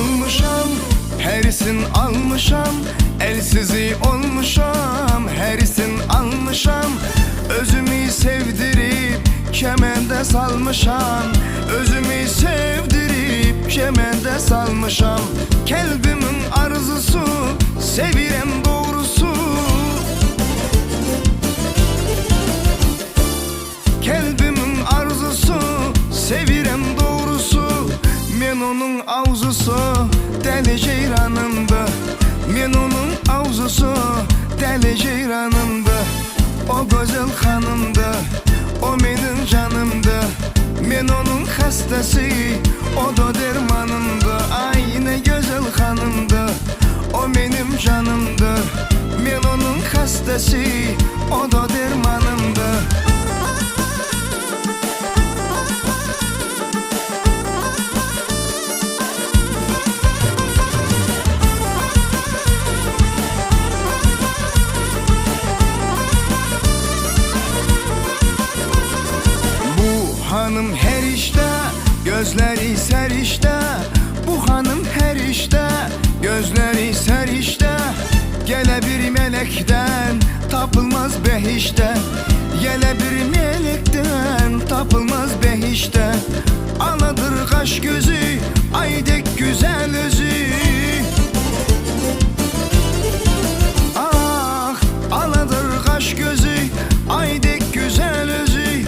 olmuşam, herisin almışam. Elsizi olmuşam, herisin almışam. Özümü sevdirip kemende salmışam. Özümü sevdirip kemende salmışam. Kalbimin arzusu, sevirem doğrusu. Kalbimin arzusu, sevirem doğrusu. Men onun avzusu, deli ceyranımda. Men onun avzusu, deli ceyranımda. O güzel hanımda, o benim canımda. Men onun hastası, o da dermanımda. Ay ne güzel hanımda, o benim canımda. Men onun hastası, o da dermanımda. Hanım her işte, gözleri serişte. Bu hanım her işte, gözleri serişte. Gele bir melekten, tapılmaz behişte. Gele bir melekten, tapılmaz behişte. Aladır kaş gözü, aydek güzel özü. Ah, aladır kaş gözü, aydek güzel özü.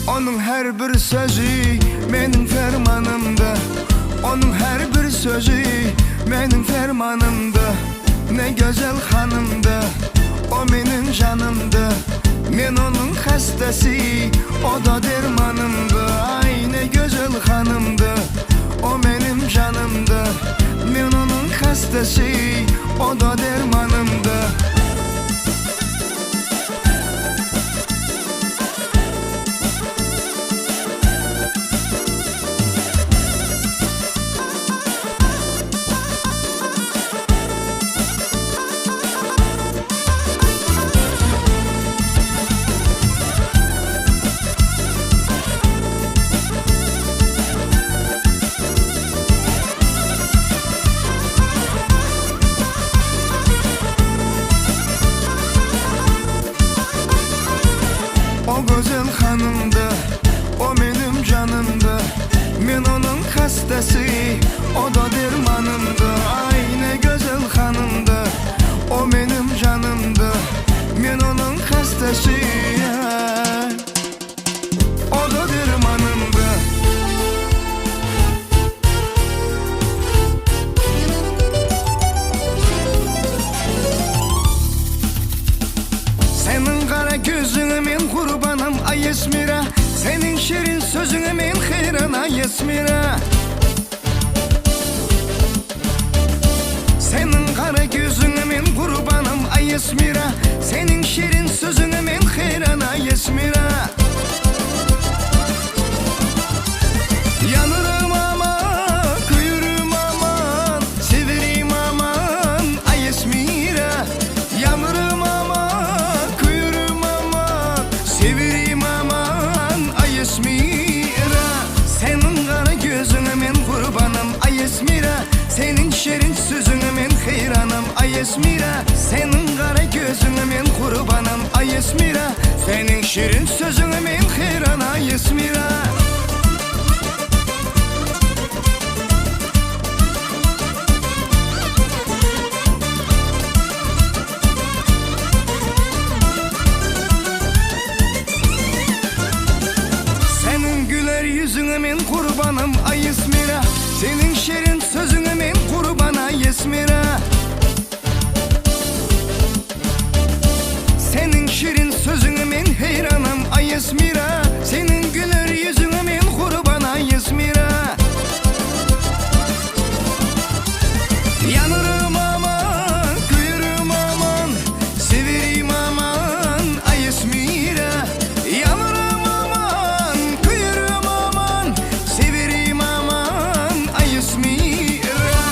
Onun her bir sözü benim fermanımda. Onun her bir sözü benim fermanımda. Ne güzel hanımda, o benim canımda. Men onun hastası, o da dermanımda. Ay ne güzel hanımda, o benim canımda. Men onun hastası, o da dermanımda. O güzel hanımda, o benim canımda. Men onun hastası, o da dermanımda. Ay ne güzel hanımda, o benim canımda. Men onun hastası, o da dermanımda. Senin kara gözüne men kurbanım ay Esmira. Senin şirin sözüne men hayran ay Esmira. Senin kara gözüne men kurbanım ay Esmira. Senin şirin sözüne men hayran ay Esmira. Yanırım ama, kuyurum aman, severim aman ay Esmira. Yanırım ama, kuyurum aman, severim aman ay Esmira. Senin kara gözüne men kurbanım ay Esmira. Senin şirin sözüne men hayranım ay Esmira. Senin kara gözüne men kurbanım ay Esmira. Senin şirin sözüne men hayran ay Esmira. Senin güler yüzüne men kurbanım ay Esmira. Senin şirin sözüne men kurban ay Esmira. Senin şirin sözüne men hayranım ay Esmira. Senin güler yüzüne men kurban ay Esmira. Yanırım aman, kuyurum aman, severim aman ay Esmira. Yanırım aman, kuyurum aman, severim aman ay Esmira.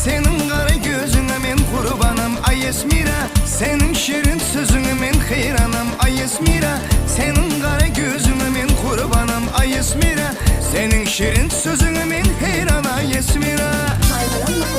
Senin kara gözüne men kurbanım ay Esmira. Senin şirin sözüne men hayranım ay Esmira. Senin kara gözüne men kurbanım ay Esmira. Senin şirin sözüne men hayran ay Esmira. Arama